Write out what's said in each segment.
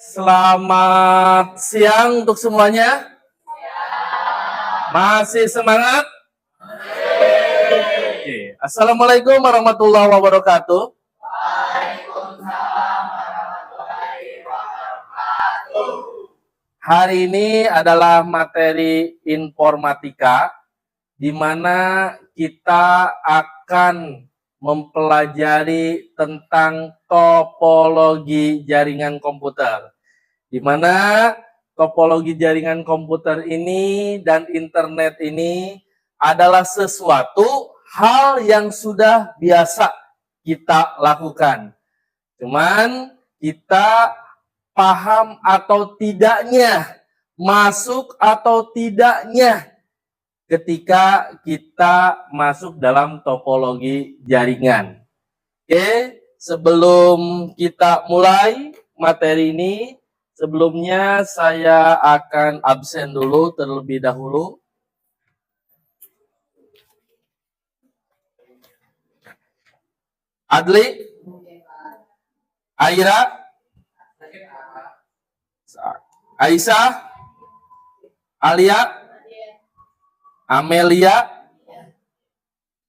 Selamat siang untuk semuanya. Masih semangat? Oke. Assalamualaikum warahmatullahi wabarakatuh. Hari ini adalah materi informatika, di mana kita akan mempelajari tentang topologi jaringan komputer. Di mana topologi jaringan komputer ini dan internet ini adalah sesuatu hal yang sudah biasa kita lakukan. Cuman kita paham atau tidaknya, masuk atau tidaknya ketika kita masuk dalam topologi jaringan. Oke, sebelum kita mulai materi ini, sebelumnya saya akan absen dulu terlebih dahulu. Adli, Aira, Aisyah, Alia, Amelia,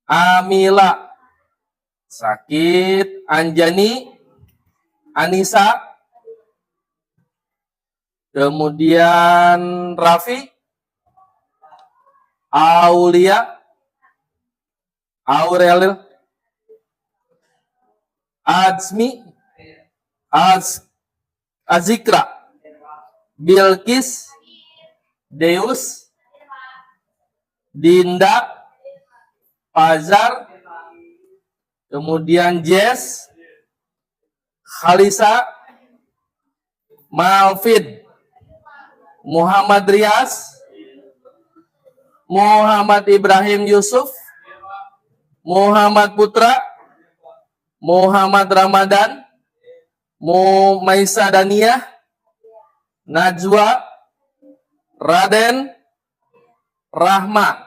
Amila, sakit, Anjani, Anissa, kemudian Raffi, Aulia, Aurel, Azmi, Azikra, Bilkis, Deus, Dinda, Pazar, kemudian Jess, Khalisa, Malfid, Muhammad Rias, Muhammad Ibrahim Yusuf, Muhammad Putra, Muhammad Ramadan, Mumaisa Daniyah, Najwa, Raden, Rahma,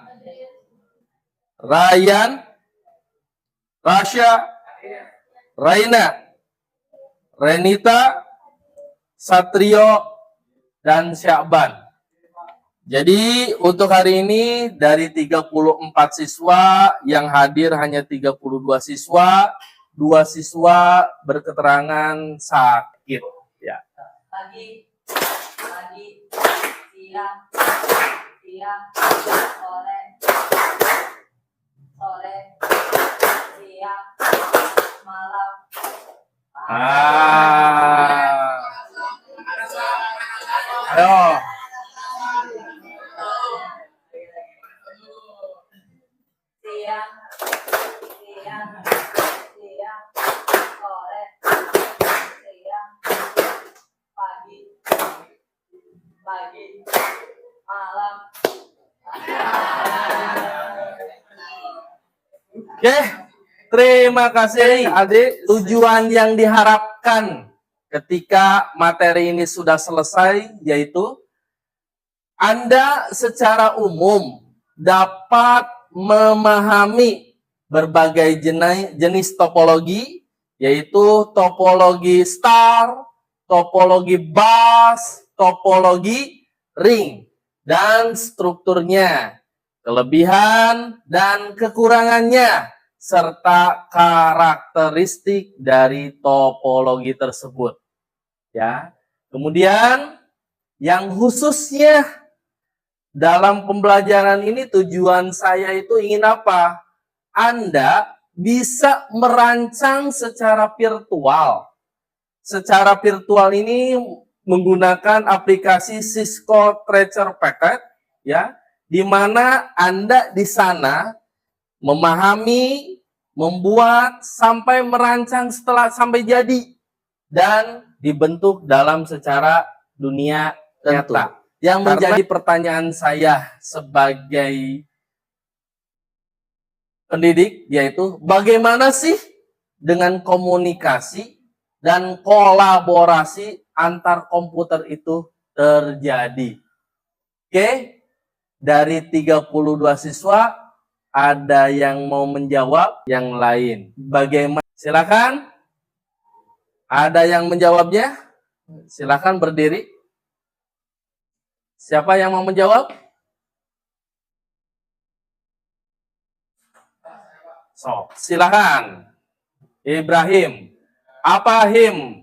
Ryan, Rasya, Raina, Renita, Satrio, dan Syakban. Jadi untuk hari ini dari 34 siswa yang hadir hanya 32 siswa, 2 siswa berketerangan sakit. Ya. Pagi, siang, sore, siang, malam. Ayo. Siang, sore, siang, pagi, malam. Oke, terima kasih adik. Tujuan yang diharapkan ketika materi ini sudah selesai yaitu Anda secara umum dapat memahami berbagai jenis topologi, yaitu topologi star, topologi bus, topologi ring, dan strukturnya, kelebihan dan kekurangannya, serta karakteristik dari topologi tersebut. Ya. Kemudian yang khususnya dalam pembelajaran ini tujuan saya itu ingin apa? Anda bisa merancang secara virtual. Secara virtual ini menggunakan aplikasi Cisco Treasure Packet, ya, di mana Anda di sana memahami, membuat sampai merancang sampai jadi dan dibentuk dalam secara dunia nyata. Yang menjadi pertanyaan saya sebagai pendidik yaitu bagaimana sih dengan komunikasi dan kolaborasi antar komputer itu terjadi. Oke, dari 32 siswa ada yang mau menjawab, yang lain bagaimana? Silakan. Ada yang menjawabnya? Silakan berdiri. Siapa yang mau menjawab? So, silakan. Ibrahim. Apa him?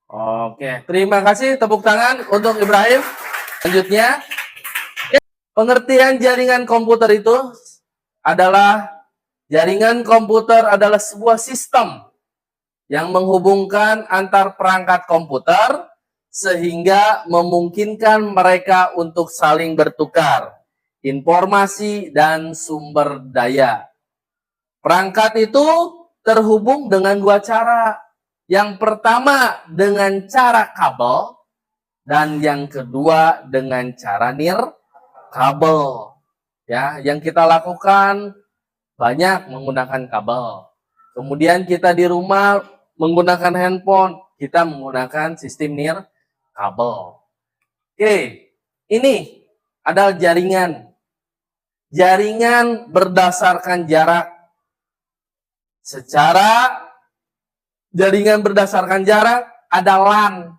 Oke, terima kasih, tepuk tangan untuk Ibrahim. Selanjutnya, pengertian jaringan komputer itu adalah jaringan komputer adalah sebuah sistem yang menghubungkan antar perangkat komputer sehingga memungkinkan mereka untuk saling bertukar informasi dan sumber daya. Perangkat itu terhubung dengan dua cara. Yang pertama dengan cara kabel dan yang kedua dengan cara kabel. Ya, yang kita lakukan banyak menggunakan kabel. Kemudian kita di rumah menggunakan handphone, kita menggunakan sistem kabel. Oke, ini adalah jaringan. Jaringan berdasarkan jarak. Secara jaringan berdasarkan jarak, ada LAN,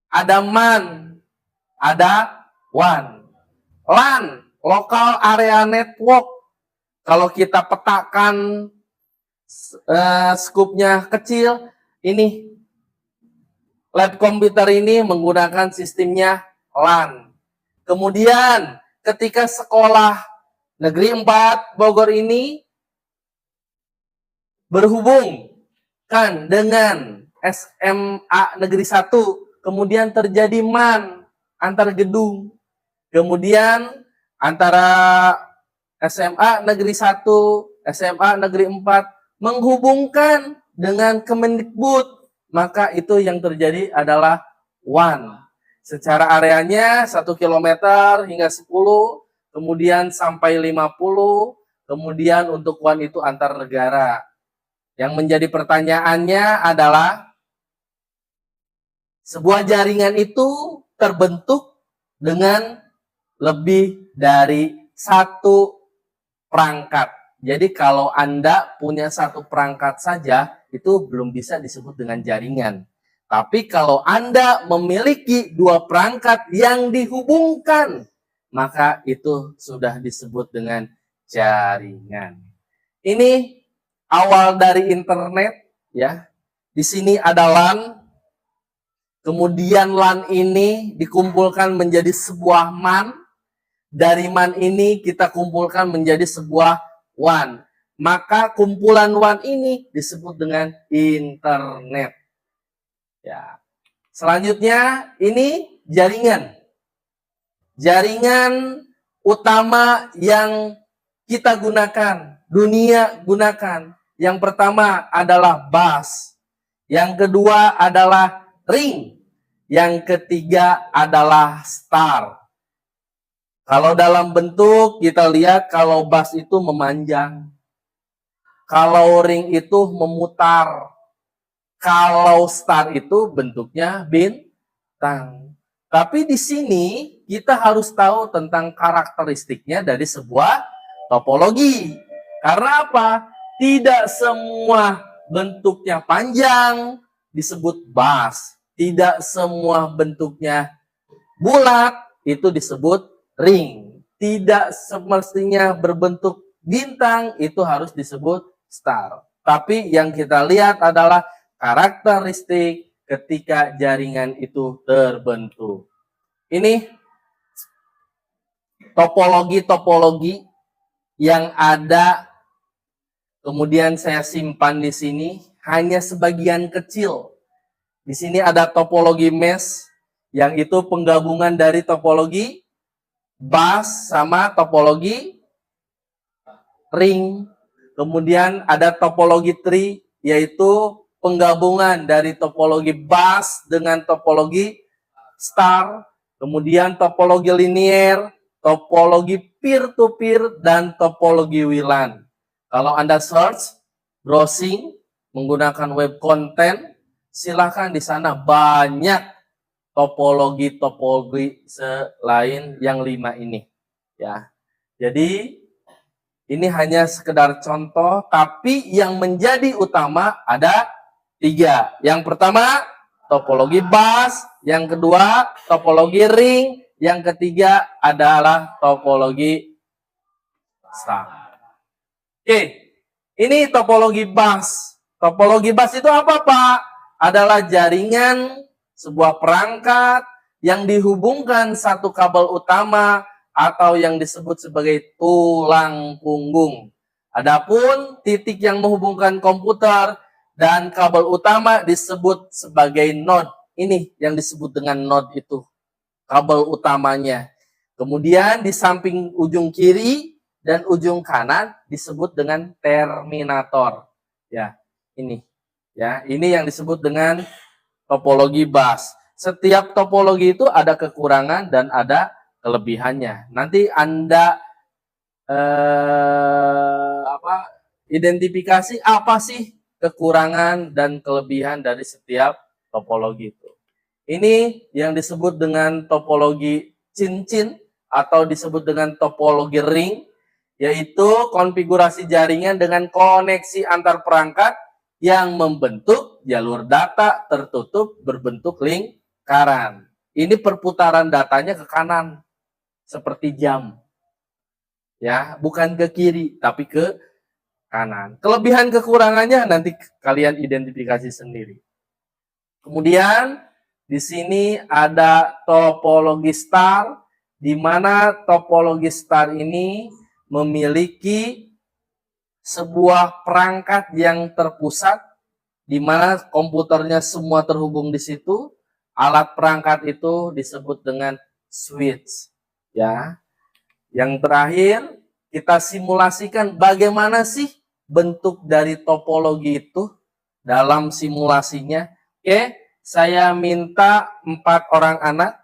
ada MAN, ada WAN. LAN, Local Area Network. Kalau kita petakan skupnya kecil, ini lab komputer ini menggunakan sistemnya LAN. Kemudian ketika sekolah Negeri 4 Bogor ini berhubung kan dengan SMA Negeri 1, kemudian terjadi MAN antar gedung. Kemudian antara SMA Negeri 1, SMA Negeri 4 menghubungkan dengan Kemendikbud, maka itu yang terjadi adalah WAN. Secara areanya 1 km hingga 10, kemudian sampai 50, kemudian untuk WAN itu antar negara. Yang menjadi pertanyaannya adalah sebuah jaringan itu terbentuk dengan lebih dari satu perangkat. Jadi kalau Anda punya satu perangkat saja, itu belum bisa disebut dengan jaringan. Tapi kalau Anda memiliki dua perangkat yang dihubungkan, maka itu sudah disebut dengan jaringan. Ini awal dari internet, ya. Di sini ada LAN. Kemudian LAN ini dikumpulkan menjadi sebuah MAN. Dari MAN ini kita kumpulkan menjadi sebuah WAN. Maka kumpulan WAN ini disebut dengan internet. Ya. Selanjutnya ini jaringan. Jaringan utama yang kita gunakan, dunia gunakan. Yang pertama adalah bus. Yang kedua adalah ring. Yang ketiga adalah star. Kalau dalam bentuk kita lihat kalau bus itu memanjang. Kalau ring itu memutar. Kalau star itu bentuknya bintang. Tapi di sini kita harus tahu tentang karakteristiknya dari sebuah topologi. Karena apa? Tidak semua bentuknya panjang disebut bus. Tidak semua bentuknya bulat itu disebut ring. Tidak semestinya berbentuk bintang itu harus disebut star. Tapi yang kita lihat adalah karakteristik ketika jaringan itu terbentuk. Ini topologi-topologi yang ada, kemudian saya simpan di sini hanya sebagian kecil. Di sini ada topologi mesh, yang itu penggabungan dari topologi bus sama topologi ring. Kemudian ada topologi tree, yaitu penggabungan dari topologi bus dengan topologi star. kemudian topologi linier, topologi peer-to-peer, dan topologi WLAN. Kalau Anda search, browsing, menggunakan web content, silahkan di sana banyak topologi-topologi selain yang 5 ini. Ya, jadi ini hanya sekedar contoh, tapi yang menjadi utama ada 3. Yang pertama, topologi bus. Yang kedua, topologi ring. Yang ketiga adalah topologi star. Oke, ini topologi bus. Topologi bus itu apa, Pak? Adalah jaringan sebuah perangkat yang dihubungkan satu kabel utama atau yang disebut sebagai tulang punggung. Adapun titik yang menghubungkan komputer dan kabel utama disebut sebagai node. Ini yang disebut dengan node itu, kabel utamanya. Kemudian di samping ujung kiri dan ujung kanan disebut dengan terminator. Ya, ini. Ya, ini yang disebut dengan topologi bus. Setiap topologi itu ada kekurangan dan ada kelebihannya. Nanti Anda identifikasi apa sih kekurangan dan kelebihan dari setiap topologi itu. Ini yang disebut dengan topologi cincin atau disebut dengan topologi ring, yaitu konfigurasi jaringan dengan koneksi antar perangkat yang membentuk jalur data tertutup berbentuk lingkaran. Ini perputaran datanya ke kanan seperti jam. Ya, bukan ke kiri tapi ke kanan. Kelebihan kekurangannya nanti kalian identifikasi sendiri. Kemudian di sini ada topologi star, di mana topologi star ini memiliki sebuah perangkat yang terpusat, di mana komputernya semua terhubung di situ. Alat perangkat itu disebut dengan switch. Ya. Yang terakhir, kita simulasikan bagaimana sih bentuk dari topologi itu dalam simulasinya. Oke, saya minta 4 orang anak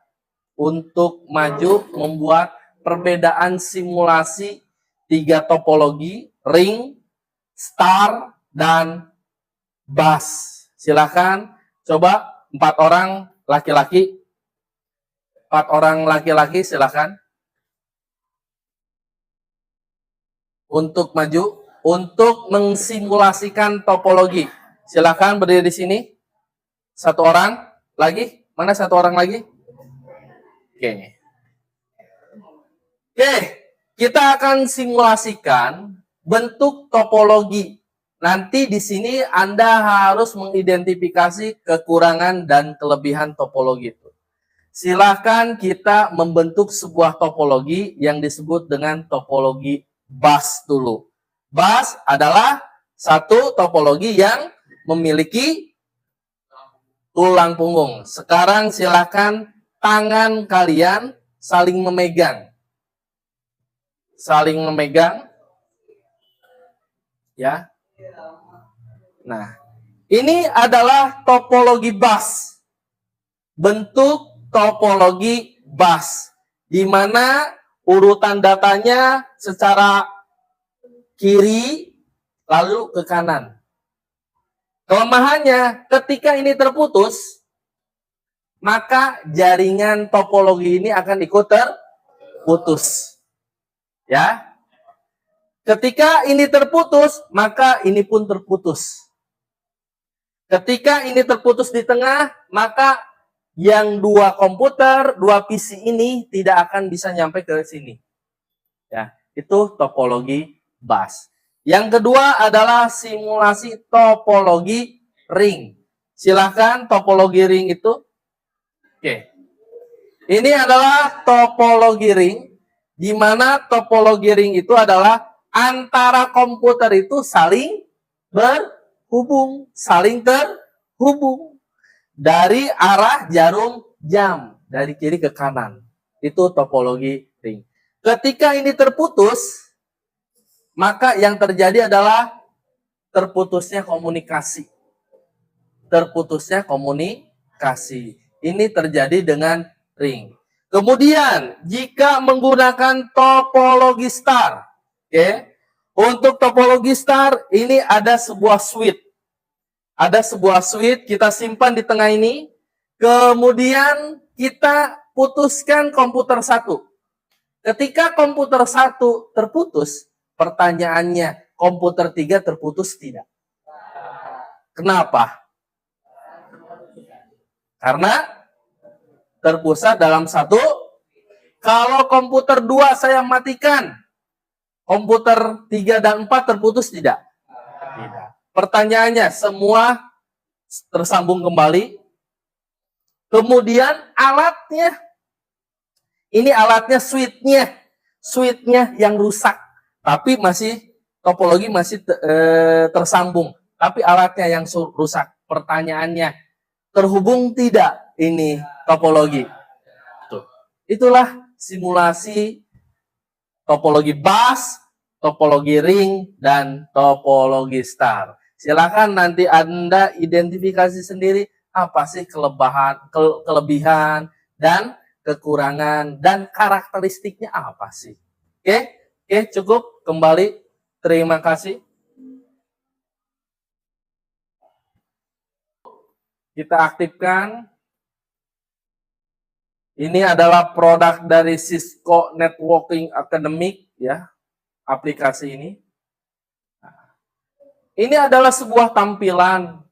untuk maju membuat perbedaan simulasi 3 topologi, ring, star, dan bus. Silakan coba 4 orang laki-laki. 4 orang laki-laki silakan. Untuk maju, untuk mensimulasikan topologi. Silakan berdiri di sini. 1 orang lagi. Mana 1 orang lagi? Oke. Oke, kita akan simulasikan bentuk topologi. Nanti di sini Anda harus mengidentifikasi kekurangan dan kelebihan topologi itu. Silahkan kita membentuk sebuah topologi yang disebut dengan topologi bus dulu. Bus adalah satu topologi yang memiliki tulang punggung. Sekarang silahkan tangan kalian saling memegang. Saling memegang. Ya. Nah, ini adalah topologi bus. Bentuk topologi bus, di mana urutan datanya secara kiri lalu ke kanan. Kelemahannya, ketika ini terputus, maka jaringan topologi ini akan ikut terputus. Ya. Ketika ini terputus, maka ini pun terputus. Ketika ini terputus di tengah, maka yang 2 komputer, 2 PC ini tidak akan bisa nyampe ke sini. Ya, itu topologi bus. Yang kedua adalah simulasi topologi ring. Silahkan topologi ring itu. Oke. Ini adalah topologi ring, di mana topologi ring itu adalah antara komputer itu saling berhubung, saling terhubung dari arah jarum jam, dari kiri ke kanan. Itu topologi ring. Ketika ini terputus, maka yang terjadi adalah terputusnya komunikasi. Terputusnya komunikasi. Ini terjadi dengan ring. Kemudian, jika menggunakan topologi star, oke, untuk topologi star ini ada sebuah switch. Ada sebuah switch, kita simpan di tengah ini. Kemudian kita putuskan komputer 1. Ketika komputer 1 terputus, pertanyaannya, komputer 3 terputus tidak? Kenapa? Karena terpusat dalam satu. Kalau komputer 2 saya matikan, komputer 3 dan 4 terputus tidak? Tidak. Pertanyaannya, semua tersambung kembali. Kemudian alatnya, ini alatnya switch-nya yang rusak. Tapi masih, topologi masih tersambung. Tapi alatnya yang rusak. Pertanyaannya, terhubung tidak ini topologi? Tuh. Itulah simulasi topologi bus, topologi ring, dan topologi star. Silakan nanti Anda identifikasi sendiri apa sih kelebihan dan kekurangan dan karakteristiknya apa sih. Oke, cukup kembali. Terima kasih. Kita aktifkan. Ini adalah produk dari Cisco Networking Academic, ya, aplikasi ini. Ini adalah sebuah tampilan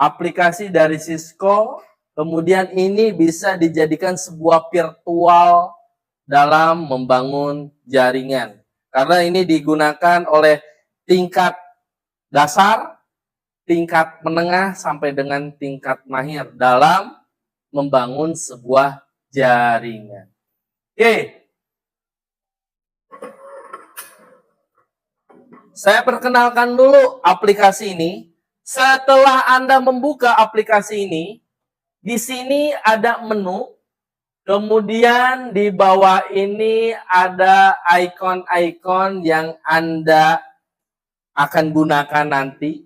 aplikasi dari Cisco. Kemudian ini bisa dijadikan sebuah virtual dalam membangun jaringan. Karena ini digunakan oleh tingkat dasar, tingkat menengah, sampai dengan tingkat mahir dalam membangun sebuah jaringan. Oke. Saya perkenalkan dulu aplikasi ini. Setelah Anda membuka aplikasi ini, di sini ada menu. Kemudian di bawah ini ada ikon-ikon yang Anda akan gunakan nanti.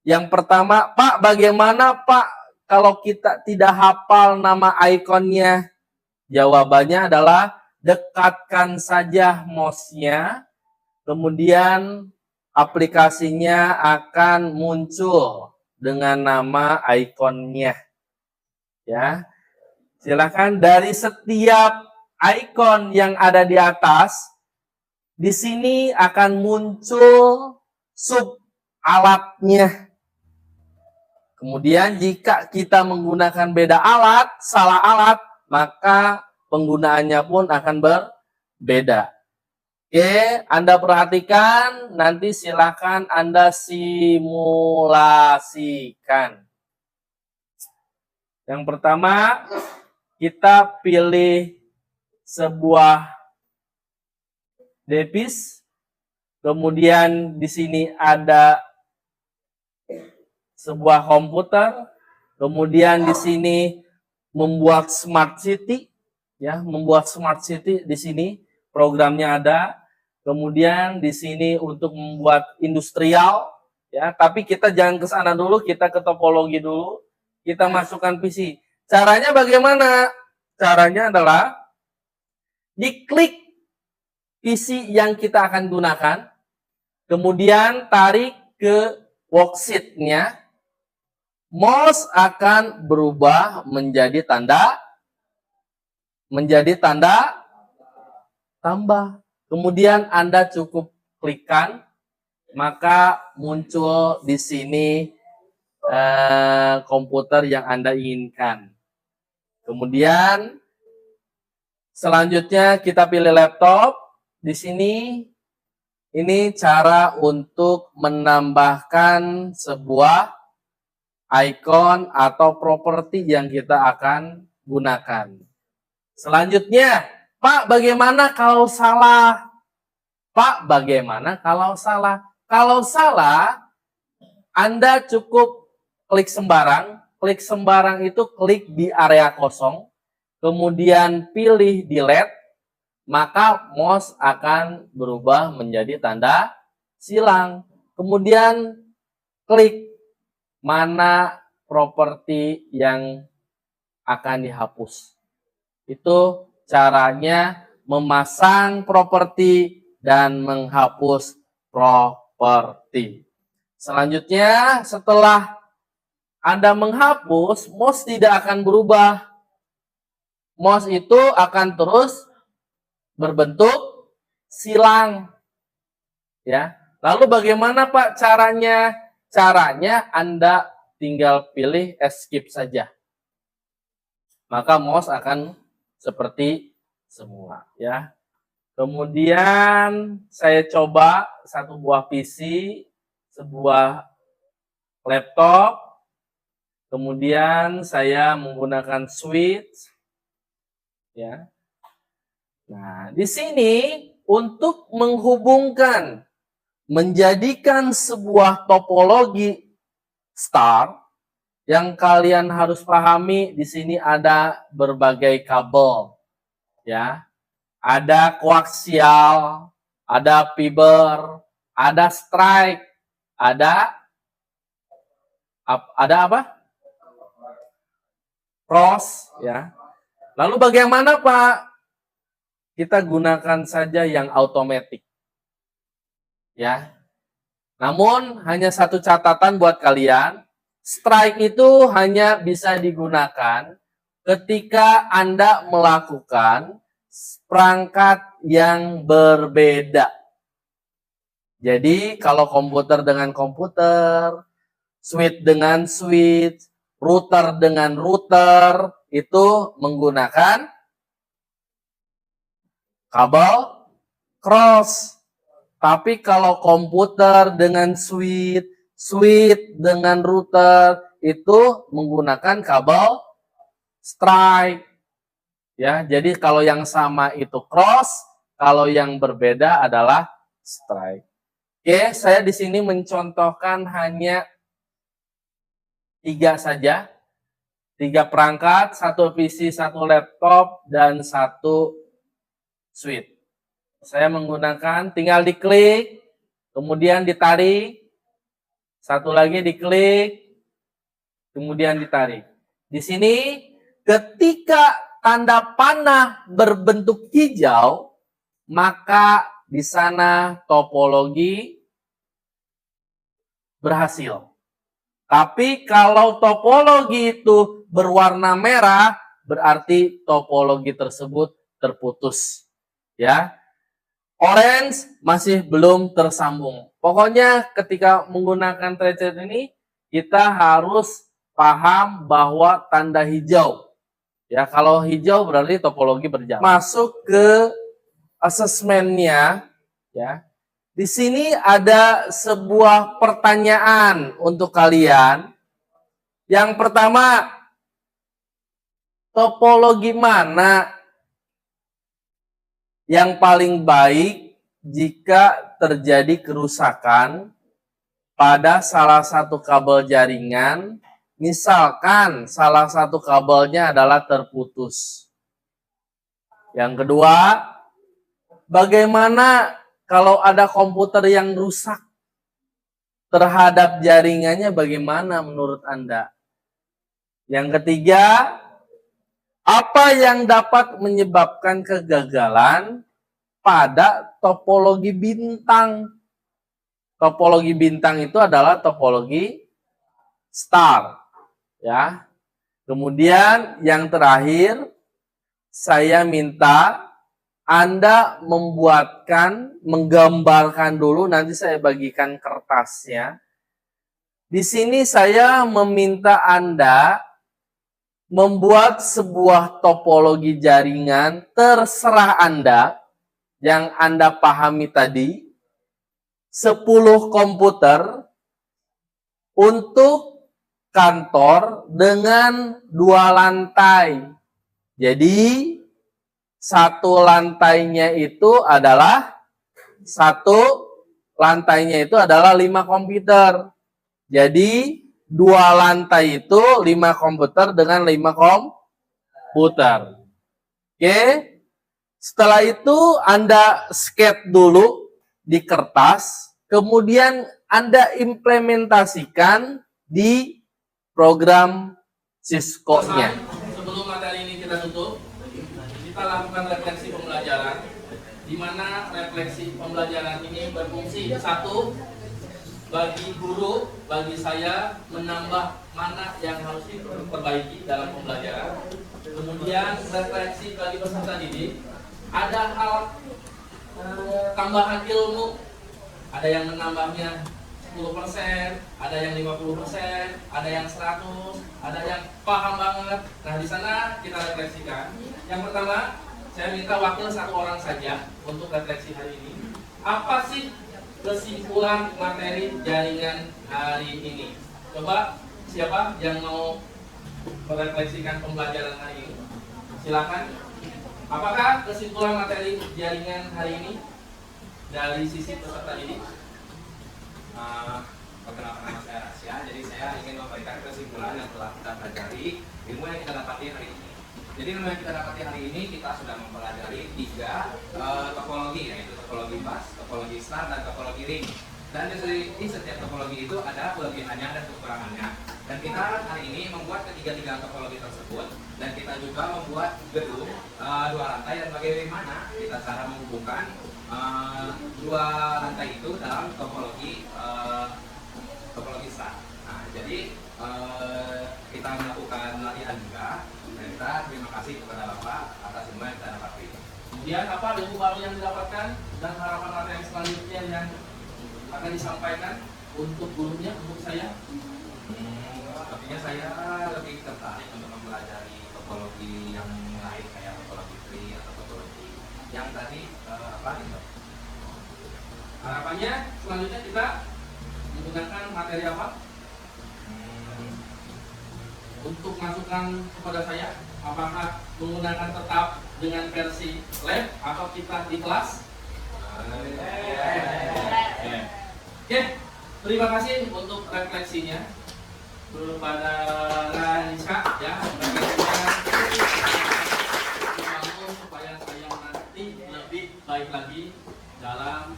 Yang pertama, Pak, bagaimana Pak kalau kita tidak hafal nama ikonnya? Jawabannya adalah dekatkan saja mouse-nya. Kemudian aplikasinya akan muncul dengan nama ikonnya. Ya. Silakan dari setiap ikon yang ada di atas, di sini akan muncul sub alatnya. Kemudian jika kita menggunakan beda alat, salah alat, maka penggunaannya pun akan berbeda. Oke, Anda perhatikan, nanti silakan Anda simulasikan. Yang pertama, kita pilih sebuah device. Kemudian di sini ada sebuah komputer. Kemudian di sini membuat smart city, ya, membuat smart city di sini programnya ada. Kemudian di sini untuk membuat industrial, ya, tapi kita jangan ke sana dulu, kita ke topologi dulu. Kita masukkan PC. Caranya bagaimana? Caranya adalah diklik PC yang kita akan gunakan, kemudian tarik ke worksheet-nya, mouse akan berubah menjadi tanda tambah. Kemudian Anda cukup klikkan, maka muncul di sini komputer yang Anda inginkan. Kemudian selanjutnya kita pilih laptop. Di sini ini cara untuk menambahkan sebuah icon atau properti yang kita akan gunakan. Selanjutnya, Pak, bagaimana kalau salah? Pak, bagaimana kalau salah? Kalau salah, Anda cukup klik sembarang. Klik sembarang itu klik di area kosong. Kemudian pilih delete. Maka mouse akan berubah menjadi tanda silang. Kemudian klik mana properti yang akan dihapus. Itu caranya memasang properti dan menghapus properti. Selanjutnya, setelah Anda menghapus, mouse tidak akan berubah. Mouse itu akan terus berbentuk silang. Ya. Lalu bagaimana Pak caranya? Caranya Anda tinggal pilih escape saja. Maka mouse akan seperti semula, ya. Kemudian saya coba satu buah PC, sebuah laptop. Kemudian saya menggunakan switch, ya. Nah, di sini untuk menghubungkan, menjadikan sebuah topologi star, yang kalian harus pahami di sini ada berbagai kabel, ya. Ada koaksial, ada fiber, ada strike, ada apa? Cross, ya. Lalu bagaimana Pak? Kita gunakan saja yang otomatis, ya. Namun hanya satu catatan buat kalian, strike itu hanya bisa digunakan ketika Anda melakukan perangkat yang berbeda. Jadi kalau komputer dengan komputer, switch dengan switch, router dengan router, itu menggunakan kabel cross. Tapi kalau komputer dengan switch, switch dengan router, itu menggunakan kabel strike. Ya, jadi kalau yang sama itu cross, kalau yang berbeda adalah strike. Oke, saya di sini mencontohkan hanya 3 saja. 3 perangkat, 1 PC, 1 laptop, dan 1 switch. Saya menggunakan tinggal diklik, kemudian ditarik, 1 lagi diklik, kemudian ditarik. Di sini ketika tanda panah berbentuk hijau, maka di sana topologi berhasil. Tapi kalau topologi itu berwarna merah, berarti topologi tersebut terputus. Ya. Orange masih belum tersambung. Pokoknya ketika menggunakan tracet ini, kita harus paham bahwa tanda hijau. Ya, kalau hijau berarti topologi berjalan. Masuk ke asesmennya, ya. Di sini ada sebuah pertanyaan untuk kalian. Yang pertama, topologi mana yang paling baik jika terjadi kerusakan pada salah satu kabel jaringan? Misalkan salah satu kabelnya adalah terputus. Yang kedua, bagaimana kalau ada komputer yang rusak terhadap jaringannya, bagaimana menurut Anda? Yang ketiga, apa yang dapat menyebabkan kegagalan pada topologi bintang? Topologi bintang itu adalah topologi star. Ya. Kemudian yang terakhir, saya minta Anda menggambarkan dulu, nanti saya bagikan kertasnya. Di sini saya meminta Anda membuat sebuah topologi jaringan terserah Anda yang Anda pahami tadi, 10 komputer untuk kantor dengan 2 lantai. Jadi satu lantainya itu adalah 5 komputer. Jadi 2 lantai itu 5 komputer dengan 5 komputer. Oke. Setelah itu Anda sketch dulu di kertas, kemudian Anda implementasikan di program Cisco-nya. Sebelum kita tutup. Kita lakukan refleksi pembelajaran, di mana refleksi pembelajaran ini berfungsi satu, bagi guru, bagi saya menambah mana yang harus diperbaiki dalam pembelajaran. Kemudian refleksi bagi peserta didik, ada hal tambahan ilmu, ada yang menambahnya 10%, ada yang 50%, ada yang 100, ada yang paham banget. Nah, di sana kita refleksikan. Yang pertama, saya minta wakil satu orang saja untuk refleksi hari ini. Apa sih kesimpulan materi jaringan hari ini? Coba siapa yang mau merefleksikan pembelajaran hari ini? Silakan. Apakah kesimpulan materi jaringan hari ini dari sisi peserta didik? Perkenalkan, nama saya Rasya. Jadi saya ingin memberikan kesimpulan yang telah kita pelajari, ilmu yang kita dapati hari ini. Jadi ilmu yang kita dapati hari ini, kita sudah mempelajari 3 topologi, yaitu topologi bus, topologi star, dan topologi ring. Dan di setiap topologi itu ada kelebihannya dan kekurangannya. Dan kita hari ini membuat ketiga topologi tersebut, dan kita juga membuat gedung 2 lantai, dan bagaimana kita cara menghubungkan 2 lantai itu dalam topologi star. Nah, jadi kita melakukan latihan juga, dan kita terima kasih kepada Bapak atas semua yang kita dapati. Kemudian apa ilmu baru yang didapatkan dan harapan materi selanjutnya yang akan disampaikan untuk gurunya, untuk saya? Sepertinya saya lebih tertarik untuk mempelajari topologi yang lain, kayak topologi tree atau topologi yang tadi apa itu. Harapannya selanjutnya kita menggunakan materi apa? Untuk masukan kepada saya, apakah menggunakan tetap dengan versi lab atau kita di kelas? Oke, terima kasih untuk refleksinya kepada Raisa ya, refleksinya dibangun supaya saya nanti lebih baik lagi dalam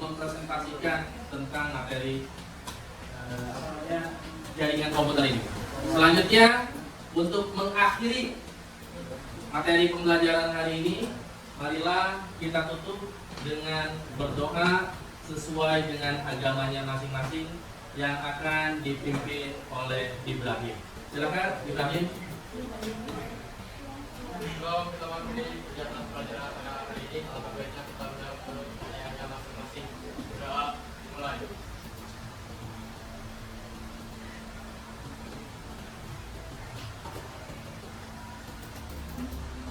mempresentasikan tentang materi jaringan komputer ini. Selanjutnya, untuk mengakhiri materi pembelajaran hari ini, marilah kita tutup dengan berdoa sesuai dengan agamanya masing-masing yang akan dipimpin oleh Ibrahim. Silakan Ibrahim. Sebelum kita mengakhiri kegiatan pelajaran pada hari ini, alangkah baiknya kita menjawab pertanyaan masing-masing. Sudah mulai.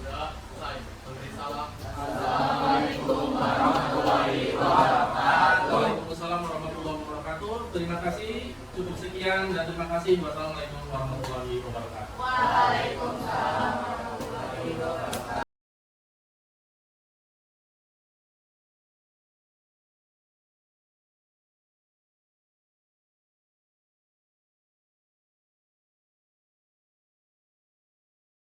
Sudah selesai. Memberi salam. Assalamualaikum warahmatullahi wabarakatuh. Waalaikumsalam warahmatullahi wabarakatuh. Terima kasih. Cukup sekian dan terima kasih. Wassalamualaikum warahmatullahi wabarakatuh. Waalaikumsalam.